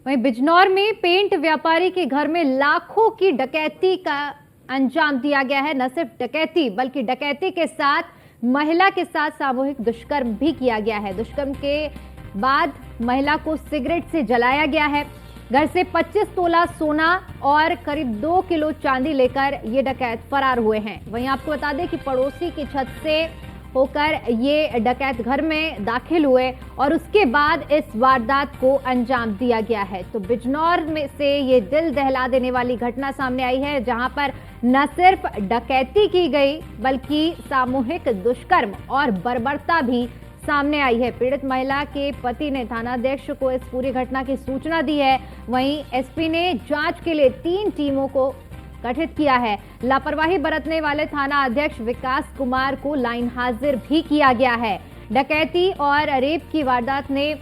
वहीं बिजनौर में पेंट व्यापारी के घर में लाखों की डकैती का अंजाम दिया गया है। न सिर्फ डकैती बल्कि डकैती के साथ महिला के साथ सामूहिक दुष्कर्म भी किया गया है। दुष्कर्म के बाद महिला को सिगरेट से जलाया गया है। घर से 25 तोला सोना और करीब 2 किलो चांदी लेकर ये डकैत फरार हुए हैं। वहीं आपको बता दें कि पड़ोसी की छत से होकर ये डकैत घर में दाखिल हुए और उसके बाद इस वारदात को अंजाम दिया गया है। तो बिजनौर में से ये दिल दहला देने वाली घटना सामने आई है, जहां पर न सिर्फ डकैती की गई बल्कि सामूहिक दुष्कर्म और बर्बरता भी सामने आई है। पीड़ित महिला के पति ने थानाध्यक्ष को इस पूरी घटना की सूचना दी है। वहीं एसपी ने जांच के लिए 3 टीमों को गठित किया है। लापरवाही बरतने वाले थाना अध्यक्ष विकास कुमार को लाइन हाजिर भी किया गया है। डकैती और रेप की वारदात ने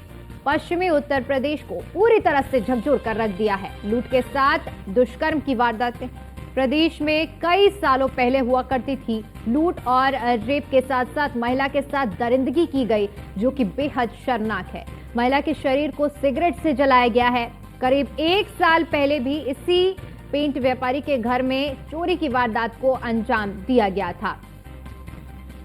पश्चिमी उत्तर प्रदेश को पूरी तरह से झकझोर कर रख दिया है। लूट के साथ दुष्कर्म की वारदातें प्रदेश में कई सालों पहले हुआ करती थी। लूट और रेप के साथ साथ महिला के साथ दरिंदगी की गई, जो कि बेहद शर्मनाक है। महिला के शरीर को सिगरेट से जलाया गया है। करीब 1 साल पहले भी इसी पेंट व्यापारी के घर में चोरी की वारदात को अंजाम दिया गया था।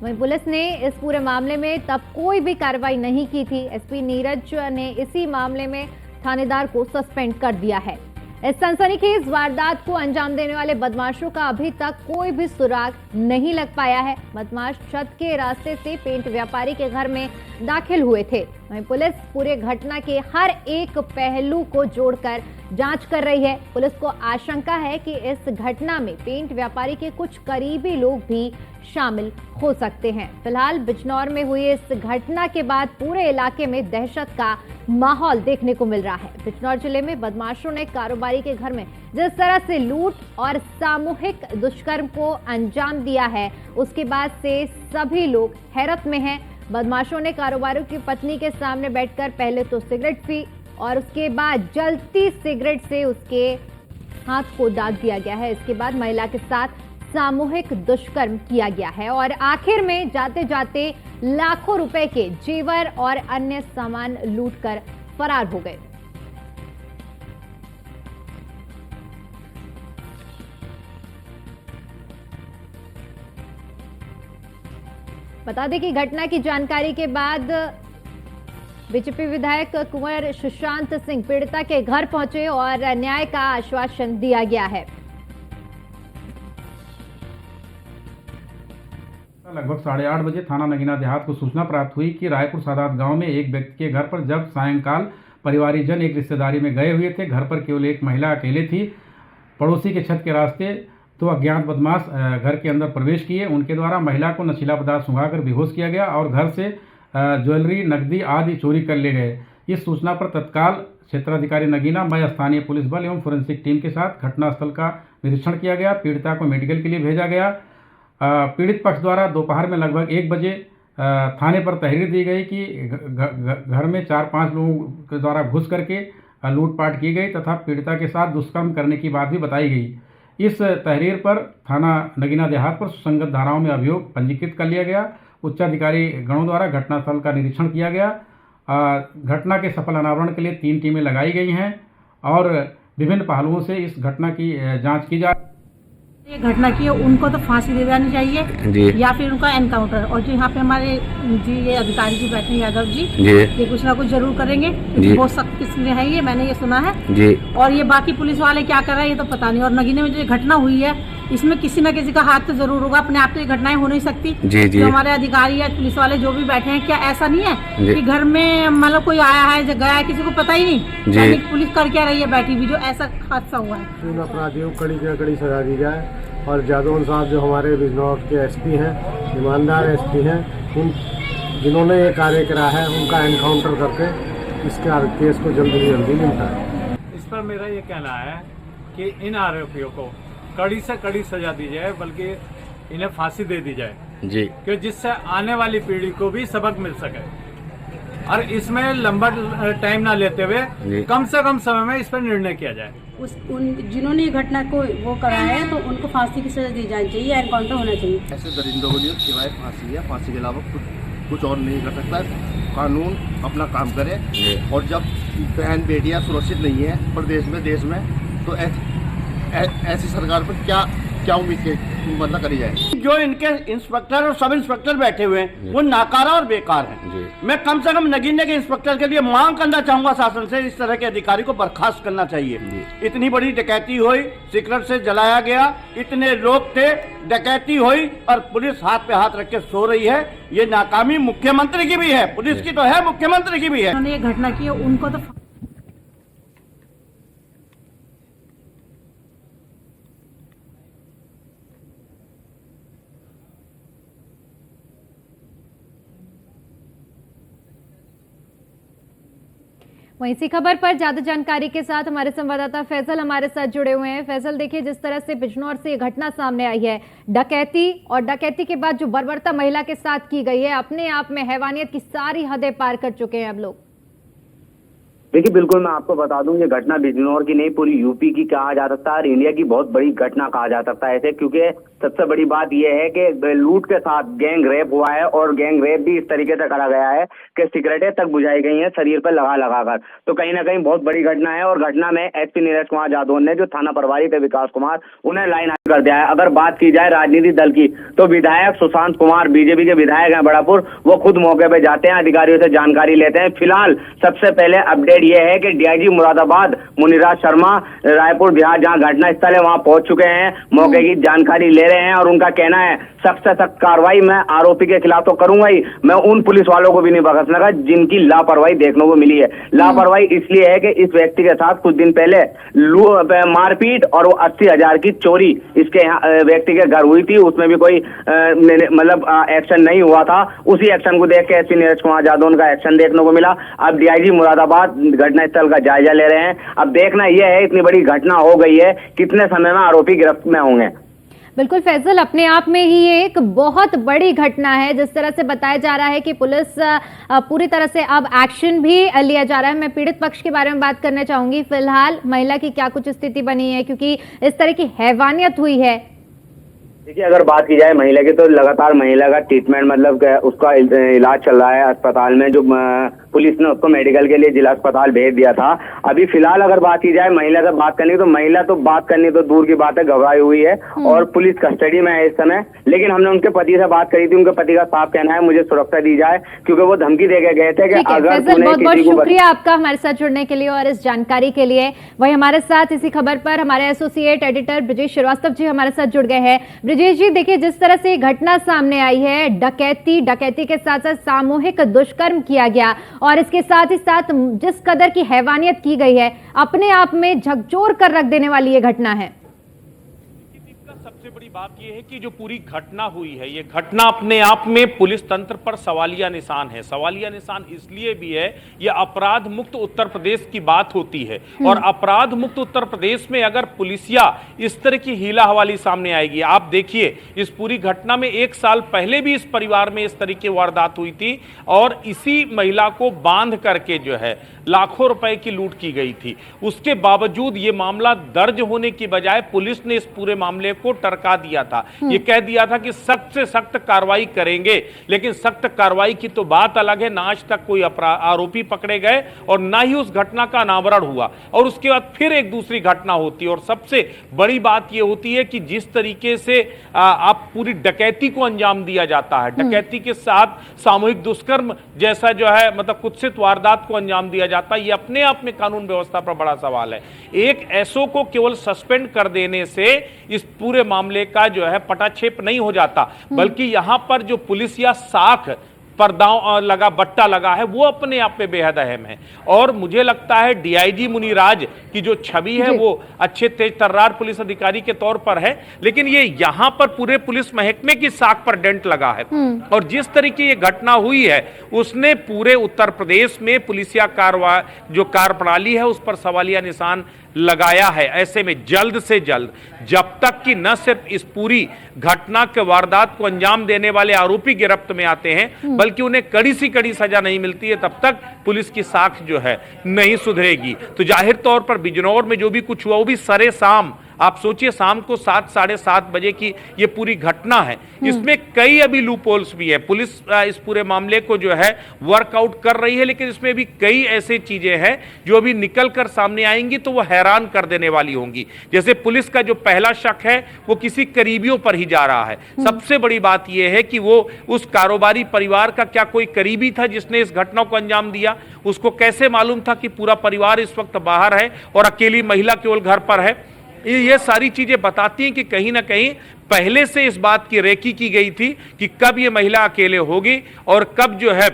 वहीं पुलिस ने इस पूरे मामले में तब कोई भी कार्रवाई नहीं की थी। एसपी नीरज ने इसी मामले में थानेदार को सस्पेंड कर दिया है। इस सनसनीखेज वारदात को अंजाम देने वाले बदमाशों का अभी तक कोई भी सुराग नहीं लग पाया है। बदमाश छत के रास्ते से पेंट व्यापारी के घर में दाखिल हुए थे। वहीं पुलिस पूरे घटना के हर एक पहलू को जोड़कर जांच कर रही है। पुलिस को आशंका है कि इस घटना में पेंट व्यापारी के कुछ करीबी लोग भी शामिल हो सकते हैं। फिलहाल बिजनौर में हुई इस घटना के बाद पूरे इलाके में दहशत का माहौल देखने को मिल रहा है। बिजनौर जिले में बदमाशों ने कारोबारी के घर में जिस तरह से लूट और सामूहिक दुष्कर्म को अंजाम दिया है, उसके बाद से सभी लोग हैरत में हैं। बदमाशों ने कारोबारी की पत्नी के सामने बैठकर पहले तो सिगरेट पी और उसके बाद जलती सिगरेट से उसके हाथ को दाग दिया गया है। इसके बाद महिला के साथ सामूहिक दुष्कर्म किया गया है और आखिर में जाते जाते लाखों रुपए के जेवर और अन्य सामान लूटकर फरार हो गए। बता दें कि घटना की जानकारी के बाद बीजेपी विधायक कुंवर सुशांत सिंह पीड़िता के घर पहुंचे और न्याय का आश्वासन दिया गया है। लगभग 8:30 बजे थाना नगीना देहात को सूचना प्राप्त हुई कि रायपुर सादात गांव में एक व्यक्ति के घर पर जब सायंकाल परिवारीजन एक रिश्तेदारी में गए हुए थे, घर पर केवल एक महिला अकेले थी। पड़ोसी के छत के रास्ते 2 अज्ञात बदमाश घर के अंदर प्रवेश किए। उनके द्वारा महिला को नशीला पदार्थ सुंघाकर बेहोश किया गया और घर से ज्वेलरी, नकदी आदि चोरी कर ले गए। इस सूचना पर तत्काल क्षेत्राधिकारी नगीना मय स्थानीय पुलिस बल एवं फोरेंसिक टीम के साथ घटनास्थल का निरीक्षण किया गया। पीड़िता को मेडिकल के लिए भेजा गया। पीड़ित पक्ष द्वारा दोपहर में लगभग 1 बजे थाने पर तहरीर दी गई कि घर में 4-5 लोगों के द्वारा घुस करके लूटपाट की गई तथा पीड़िता के साथ दुष्कर्म करने की बात भी बताई गई। इस तहरीर पर थाना नगीना देहात पर सुसंगत धाराओं में अभियोग पंजीकृत कर लिया गया। उच्चाधिकारी गणों द्वारा घटनास्थल का निरीक्षण किया गया। घटना के सफल अनावरण के लिए 3 टीमें लगाई गई हैं और विभिन्न पहलुओं से इस घटना की जाँच की जा। ये घटना की है, उनको तो फांसी दे देनी चाहिए या फिर उनका एनकाउंटर। और जो यहाँ पे हमारे जी ये अधिकारी जी बैठे हैं यादव जी, ये कुछ ना कुछ जरूर करेंगे। बहुत सख्त किस्म है ये, मैंने ये सुना है जी। और ये बाकी पुलिस वाले क्या कर रहे हैं ये तो पता नहीं। और नगीने में जो घटना हुई है इसमें किसी न किसी का हाथ तो जरूर होगा। अपने आप तो ये घटनाएं हो नहीं सकती। जो हमारे अधिकारी या पुलिस वाले जो भी बैठे हैं, क्या ऐसा नहीं है कि घर में मतलब कोई आया है गया है, किसी को पता ही नहीं। पुलिस कर क्या रही है बैठी भी, जो ऐसा हादसा हुआ है। उन अपराधियों को कड़ी से कड़ी सजा दी जाए और जादौन साहब जो हमारे बिजनौर के एसपी हैं, ईमानदार एसपी हैं, उन जिन्होंने ये कार्य करा है उनका एनकाउंटर करके इसका केस को जल्दी से जल्दी निपटाए। इस पर मेरा ये कहना है कि इन आरोपियों को कड़ी से कड़ी सजा दी जाए, बल्कि इन्हें फांसी दे दी जाए जी, कि जिससे आने वाली पीढ़ी को भी सबक मिल सके और इसमें लंबा टाइम ना लेते हुए कम से कम समय में इस पर निर्णय किया जाए। जिन्होंने ये घटना को वो कराया है तो उनको फांसी की सजा दी जानी चाहिए, एनकाउंटर होना चाहिए। ऐसे दरिंदों के लिए सिवाय फांसी है, फांसी के अलावा कुछ और नहीं कर सकता। कानून अपना काम करे और जब बहन बेटियां सुरक्षित नहीं है प्रदेश में, देश में, तो ऐसी सरकार पर क्या उम्मीद मतलब करी जाए। जो इनके इंस्पेक्टर और सब इंस्पेक्टर बैठे हुए हैं वो नाकारा और बेकार हैं। मैं कम से कम नगीने के इंस्पेक्टर के लिए मांग करना चाहूंगा शासन से, इस तरह के अधिकारी को बर्खास्त करना चाहिए। इतनी बड़ी डकैती हुई, सिगरेट से जलाया गया, इतने लोग थे, डकैती हुई और पुलिस हाथ पे हाथ रख के सो रही है। ये नाकामी मुख्यमंत्री की भी है, पुलिस की तो है, मुख्यमंत्री की भी है। उन्होंने ये घटना की है, उनको तो वहीं इसी खबर पर ज्यादा जानकारी के साथ हमारे संवाददाता फैजल हमारे साथ जुड़े हुए हैं। फैजल, देखिए जिस तरह से बिजनौर से ये घटना सामने आई है, डकैती और डकैती के बाद जो बर्बरता महिला के साथ की गई है, अपने आप में हैवानियत की सारी हदें पार कर चुके हैं अब लोग। देखिए बिल्कुल, मैं आपको बता दूं, ये घटना बिजनौर की नहीं पूरी यूपी की कहा जा सकता है और इंडिया की बहुत बड़ी घटना कहा जा सकता है ऐसे, क्योंकि सबसे बड़ी बात यह है कि लूट के साथ गैंग रेप हुआ है और गैंग रेप भी इस तरीके से करा गया है कि सिगरेटें तक बुझाई गई हैं शरीर पर लगा लगा कर। तो कहीं ना कहीं बहुत बड़ी घटना है और घटना में एसपी नीरज कुमार जादौन ने जो थाना प्रभारी थे विकास कुमार, उन्हें लाइन आउट कर दिया है। अगर बात की जाए राजनीतिक दल की तो विधायक सुशांत कुमार बीजेपी के विधायक हैं बड़ापुर, वो खुद मौके पर जाते हैं, अधिकारियों से जानकारी लेते हैं। फिलहाल सबसे पहले अपडेट ये है कि डीआईजी मुरादाबाद मुनिराज शर्मा रायपुर बिहार जहां घटना स्थल है वहां पहुंच चुके हैं, मौके की जानकारी ले रहे हैं और उनका कहना है सख्त से सख्त कार्रवाई मैं आरोपी के खिलाफ तो करूंगा ही, मैं उन पुलिस वालों को भी नहीं बख्शूंगा जिनकी लापरवाही देखने को मिली है। लापरवाही इसलिए है कि इस व्यक्ति के साथ कुछ दिन पहले मारपीट और वो 80,000 की चोरी इसके व्यक्ति के घर हुई थी, उसमें भी कोई मतलब एक्शन नहीं हुआ था। उसी एक्शन को देख के एसपी नीरज कुमार जादौन का एक्शन देखने को मिला। अब डीआईजी मुरादाबाद घटनास्थल का जायजा ले रहे हैं। अब देखना यह है इतनी बड़ी घटना हो गई है, कितने समय में आरोपी गिरफ्त में होंगे। बिल्कुल फैजल, अपने आप में ही ये एक बहुत बड़ी घटना है। जिस तरह से बताया जा रहा है कि पुलिस पूरी तरह से अब एक्शन भी लिया जा रहा है। मैं पीड़ित पक्ष के बारे में बात करना चाहूंगी। फिलहाल महिला की क्या कुछ स्थिति बनी है, क्योंकि इस तरह की हैवानियत हुई है। देखिए अगर बात की जाए महिला की तो लगातार महिला का ट्रीटमेंट मतलब उसका इलाज चल रहा है अस्पताल में, जो पुलिस ने उसको मेडिकल के लिए जिला अस्पताल भेज दिया था। अभी फिलहाल अगर बात की जाए महिला से बात करनी तो महिला तो बात करनी तो दूर की बात है, घबराई हुई है और पुलिस कस्टडी में है इस समय। लेकिन हमने उनके पति से बात करी थी, उनके पति का साफ कहना है मुझे सुरक्षा दी जाए, क्योंकि वो धमकी देके गए थे कि अगर बहुत बहुत शुक्रिया आपका हमारे साथ जुड़ने के लिए और इस जानकारी के लिए। वही हमारे साथ इसी खबर पर हमारे एसोसिएट एडिटर ब्रिजेश श्रीवास्तव जी हमारे साथ जुड़ गए हैं। ब्रिजेश जी, देखिए जिस तरह से घटना सामने आई है, डकैती के साथ साथ सामूहिक दुष्कर्म किया गया और इसके साथ ही साथ जिस कदर की हैवानियत की गई है, अपने आप में झकझोर कर रख देने वाली ये घटना है। सबसे बड़ी बात यह है कि जो पूरी घटना हुई है, ये घटना अपने आप में पुलिस तंत्र पर सवालिया निशान है। सवालिया निशान इसलिए भी है, ये अपराध मुक्त उत्तर प्रदेश की बात होती है और अपराध मुक्त उत्तर प्रदेश में अगर पुलिसिया इस तरह की हीला हवाली सामने आएगी। आप देखिए इस पूरी घटना में 1 साल पहले भी इस परिवार में इस तरह की वारदात हुई थी और इसी महिला को बांध करके जो है लाखों रुपए की लूट की गई थी। उसके बावजूद ये मामला दर्ज होने की बजाय पुलिस ने इस पूरे मामले को टरका दिया था। ये कह दिया था कि सख्त से सख्त कार्रवाई करेंगे, लेकिन सख्त कार्रवाई की तो बात अलग है, ना आज तक कोई आरोपी पकड़े गए और ना ही उस घटना का अनावरण हुआ और उसके बाद फिर एक दूसरी घटना होती है। और सबसे बड़ी बात यह होती है कि जिस तरीके से आप पूरी डकैती को अंजाम दिया जाता है, डकैती के साथ सामूहिक दुष्कर्म जैसा जो है मतलब कुत्सित वारदात को अंजाम दिया जाता है, ये अपने आप में कानून व्यवस्था पर बड़ा सवाल है। एक एसओ को केवल सस्पेंड कर देने से इस पूरे मामले का जो है पटाक्षेप नहीं हो जाता, बल्कि यहां पर जो पुलिस या साख पर दांव लगा बट्टा लगा है वो अपने आप में बेहद अहम है। और मुझे लगता है डीआईजी मुनिराज की जो छवि है वो अच्छे तेज तर्रार पुलिस अधिकारी के तौर पर है, लेकिन ये यहां पर पूरे पुलिस महकमे की साख पर डेंट लगा है। और जिस तरीके ये घटना हुई है उसने पूरे उत्तर प्रदेश में पुलिसिया कार्रवाई जो कार्यप्रणाली है उस पर सवालिया निशान लगाया है। ऐसे में जल्द से जल्द, जब तक कि न सिर्फ इस पूरी घटना के वारदात को अंजाम देने वाले आरोपी गिरफ्त में आते हैं बल्कि उन्हें कड़ी सी कड़ी सजा नहीं मिलती है, तब तक पुलिस की साख जो है नहीं सुधरेगी। तो जाहिर तौर पर बिजनौर में जो भी कुछ हुआ वो भी सरे शाम, आप सोचिए शाम को 7 साढ़े 7 बजे की ये पूरी घटना है। इसमें कई अभी लूपहोल्स भी है। पुलिस इस पूरे मामले को जो है वर्कआउट कर रही है, लेकिन इसमें भी कई ऐसी चीजें हैं जो अभी निकल कर सामने आएंगी तो वो हैरान कर देने वाली होंगी। जैसे पुलिस का जो पहला शक है वो किसी करीबियों पर ही जा रहा है। सबसे बड़ी बात यह है कि वो उस कारोबारी परिवार का क्या कोई करीबी था जिसने इस घटना को अंजाम दिया। उसको कैसे मालूम था कि पूरा परिवार इस वक्त बाहर है और अकेली महिला केवल घर पर है। ये सारी चीजें बताती हैं कि कहीं ना कहीं पहले से इस बात की रेकी की गई थी कि कब ये महिला अकेले होगी और कब जो है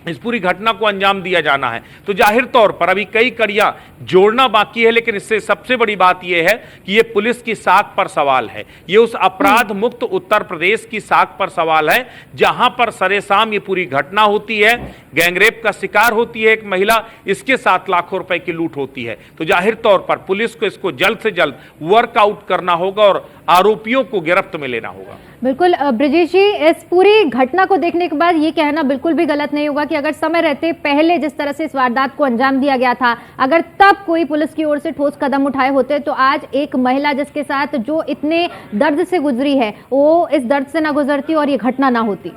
इस पूरी घटना को अंजाम दिया जाना है। तो जाहिर तौर पर अभी कई कड़ियां जोड़ना बाकी है, लेकिन इससे सबसे बड़ी बात यह है कि यह पुलिस की साख पर सवाल है। यह उस अपराध मुक्त उत्तर प्रदेश की साख पर सवाल है जहां पर सरेसाम ये पूरी घटना होती है, गैंगरेप का शिकार होती है एक महिला, इसके साथ लाखों रुपए की लूट होती है। तो जाहिर तौर पर पुलिस को इसको जल्द से जल्द वर्कआउट करना होगा और आरोपियों को गिरफ्त में लेना होगा। बिल्कुल ब्रिजेश जी, इस पूरी घटना को देखने के बाद ये कहना बिल्कुल भी गलत नहीं होगा कि अगर समय रहते पहले जिस तरह से इस वारदात को अंजाम दिया गया था, अगर तब कोई पुलिस की ओर से ठोस कदम उठाए होते तो आज एक महिला जिसके साथ जो इतने दर्द से गुजरी है वो इस दर्द से ना गुजरती और ये घटना ना होती।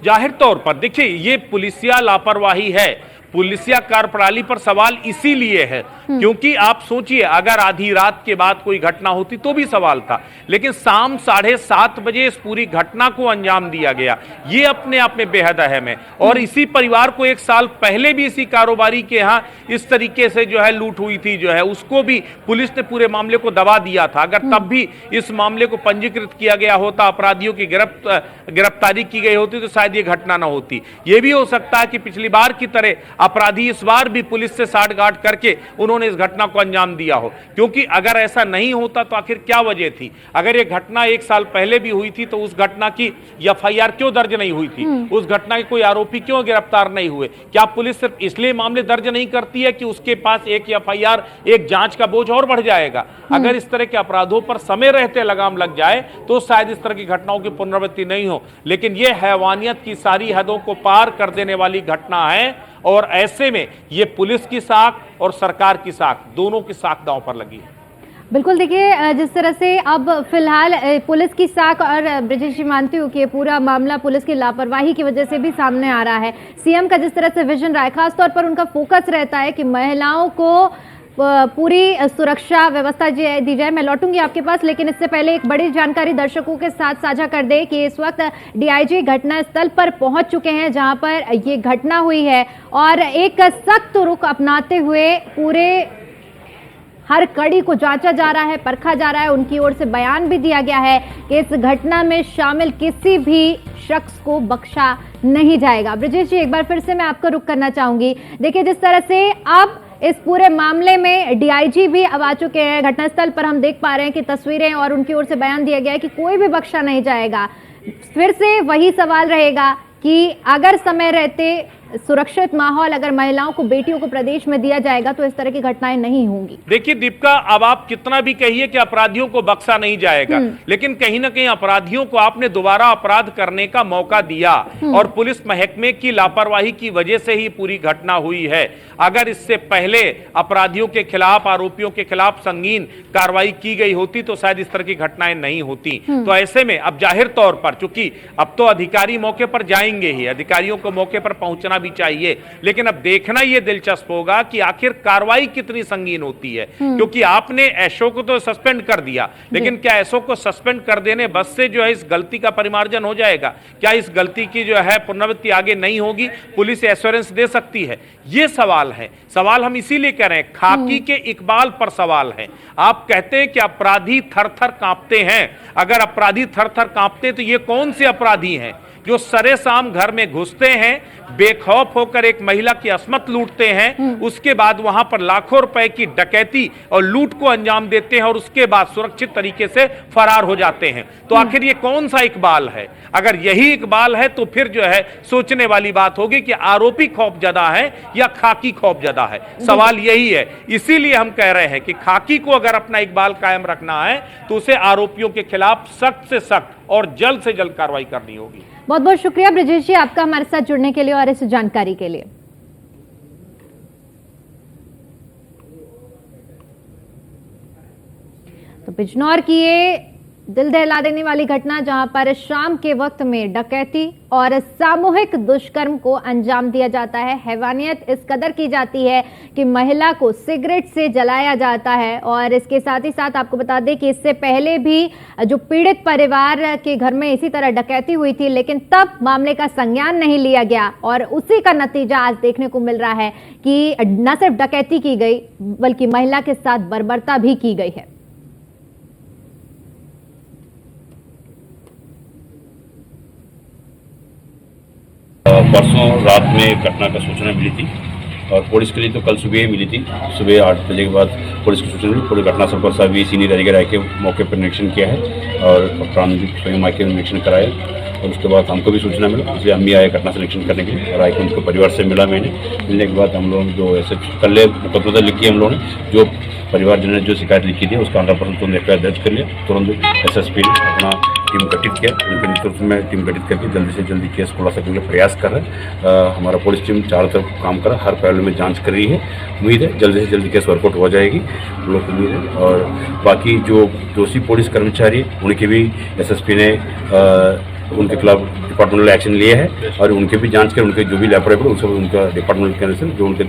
जाहिर तौर पर देखिए ये पुलिसिया लापरवाही है, पुलिसिया कार्यप्रणाली पर सवाल इसीलिए है क्योंकि आप सोचिए अगर आधी रात के बाद कोई घटना होती तो भी सवाल था, लेकिन शाम 7:30 बजे इस पूरी घटना को अंजाम दिया गया। ये अपने आप में बेहद अहम है। और इसी परिवार को 1 साल पहले भी इसी कारोबारी के यहाँ इस तरीके से जो है लूट हुई थी, जो है उसको भी पुलिस ने पूरे मामले को दबा दिया था। अगर तब भी इस मामले को पंजीकृत किया गया होता, अपराधियों की गिरफ्तारी की गई होती तो शायद ये घटना ना होती। ये भी हो सकता है कि पिछली बार की तरह अपराधी इस बार भी पुलिस से साठगांठ करके उन्होंने इस घटना को अंजाम दिया हो, क्योंकि अगर ऐसा नहीं होता तो आखिर क्या वजह थी। अगर ये घटना 1 साल पहले भी हुई थी तो उस घटना की एफआईआर क्यों दर्ज नहीं हुई थी, उस घटना के कोई आरोपी क्यों गिरफ्तार नहीं हुए। क्या पुलिस सिर्फ इसलिए मामले दर्ज नहीं करती है कि उसके पास एक एफआईआर, एक जांच का बोझ और बढ़ जाएगा। अगर इस तरह के अपराधों पर समय रहते लगाम लग जाए तो शायद इस तरह की घटनाओं की पुनरावृत्ति नहीं हो, लेकिन यह हैवानियत की सारी हदों को पार कर देने वाली घटना है और ऐसे में ये पुलिस की साख और सरकार की साख, दोनों की साख दांव पर लगी है। बिल्कुल, देखिए जिस तरह से अब फिलहाल पुलिस की साख, और ब्रिजेश जी मानती हूँ कि ये पूरा मामला पुलिस की लापरवाही की वजह से भी सामने आ रहा है। सीएम का जिस तरह से विजन रहा है, खासतौर पर उनका फोकस रहता है कि महिलाओं को पूरी सुरक्षा व्यवस्था दी जाए। मैं लौटूंगी आपके पास, लेकिन इससे पहले एक बड़ी जानकारी दर्शकों के साथ साझा कर दे कि इस वक्त डीआईजी घटना स्थल पर पहुंच चुके हैं जहां पर ये घटना हुई है और एक सख्त रुख अपनाते हुए पूरे हर कड़ी को जांचा जा रहा है, परखा जा रहा है। उनकी ओर से बयान भी दिया गया है कि इस घटना में शामिल किसी भी शख्स को बख्शा नहीं जाएगा। ब्रिजेश जी, एक बार फिर से मैं आपका रुख करना चाहूंगी। देखिए जिस तरह से अब इस पूरे मामले में डीआईजी भी अब आ चुके हैं घटनास्थल पर, हम देख पा रहे हैं कि तस्वीरें, और उनकी ओर से बयान दिया गया है कि कोई भी बख्शा नहीं जाएगा। फिर से वही सवाल रहेगा कि अगर समय रहते सुरक्षित माहौल अगर महिलाओं को, बेटियों को प्रदेश में दिया जाएगा तो इस तरह की घटनाएं नहीं होंगी। देखिए दीपिका, अब आप कितना भी कहिए कि अपराधियों को बख्शा नहीं जाएगा, लेकिन कहीं ना कहीं अपराधियों को आपने दोबारा अपराध करने का मौका दिया और पुलिस महकमे की लापरवाही की वजह से ही पूरी घटना हुई है। अगर इससे पहले अपराधियों के खिलाफ, आरोपियों के खिलाफ संगीन कार्रवाई की गई होती तो शायद इस तरह की घटनाएं नहीं होती। तो ऐसे में अब जाहिर तौर पर, चूंकि अब तो अधिकारी मौके पर जाएंगे ही, अधिकारियों को मौके पर पहुंचना भी चाहिए, लेकिन अब देखना यह दिलचस्प होगा कि आखिर कार्रवाई कितनी संगीन होती है। क्योंकि आपने एसओ को तो सस्पेंड कर दिया, लेकिन क्या एसओ को सस्पेंड कर देने बस से जो है इस गलती का परिमार्जन हो जाएगा? क्या इस गलती की जो है पुनरावृत्ति आगे नहीं होगी? पुलिस एश्योरेंस दे सकती है? ये सवाल है। सवाल हम इसीलिए कह रहे हैं, खाकी के इकबाल पर सवाल है। आप कहते हैं कि अपराधी थर थर कांपते हैं। अगर अपराधी थर थर कांपते तो ये कौन से अपराधी हैं जो सरेसाम घर में घुसते हैं, बेखौफ होकर एक महिला की अस्मत लूटते हैं, उसके बाद वहां पर लाखों रुपए की डकैती और लूट को अंजाम देते हैं और उसके बाद सुरक्षित तरीके से फरार हो जाते हैं? तो आखिर ये कौन सा इकबाल है? अगर यही इकबाल है तो फिर जो है सोचने वाली बात होगी कि आरोपी खौफजदा है या खाकी खौफजदा है। सवाल यही है। इसीलिए हम कह रहे हैं कि खाकी को अगर अपना इकबाल कायम रखना है तो उसे आरोपियों के खिलाफ सख्त से सख्त और जल्द से जल्द कार्रवाई करनी होगी। बहुत बहुत शुक्रिया ब्रिजेश जी आपका हमारे साथ जुड़ने के लिए और इस जानकारी के लिए। तो बिजनौर की ये दिल दहला देने वाली घटना, जहां पर शाम के वक्त में डकैती और सामूहिक दुष्कर्म को अंजाम दिया जाता है। हैवानियत इस कदर की जाती है कि महिला को सिगरेट से जलाया जाता है। और इसके साथ ही साथ आपको बता दें कि इससे पहले भी जो पीड़ित परिवार के घर में इसी तरह डकैती हुई थी, लेकिन तब मामले का संज्ञान नहीं लिया गया और उसी का नतीजा आज देखने को मिल रहा है कि न सिर्फ डकैती की गई बल्कि महिला के साथ बर्बरता भी की गई है। परसों रात में एक घटना का सूचना मिली थी और पुलिस के लिए तो कल सुबह ही मिली थी। सुबह 8 बजे के बाद पुलिस की सूचना मिली। पूरे घटनास्थल पर सभी सीनियर अधिकारी आके मौके पर निरीक्षण किया है और प्रारंभिक स्वयं आके निरीक्षण कराया और उसके बाद हमको भी सूचना मिला, इसलिए हम भी आए घटना से निरीक्षण करने के लिए और आके उनको परिवार से मिला। मिलने के बाद हम लोग जो ऐसे कल मुकदमा लिखी हम लोगों ने, जो परिवारजन ने जो शिकायत लिखी थी उसका 100% तुरंत FIR दर्ज कर लिया। तुरंत SSP ने अपना टीम गठित किया, उनके नेतृत्व में टीम गठित करके जल्दी से जल्दी केस खुलासा करने का प्रयास कर रहे हैं। हमारा पुलिस टीम चारों तरफ काम कर रहा है, हर पहलू में जांच कर रही है। उम्मीद है जल्दी से जल्दी केस वर्कआउट हो जाएगी, हम लोग को उम्मीद है। और बाकी जो दोषी पुलिस कर्मचारी उनके भी SSP ने उनके खिलाफ डिपार्टमेंटल एक्शन लिए है और उनके भी जांच कर उनके जो भी लापरवाही उनसे उनका डिपार्टमेंट के जो उनके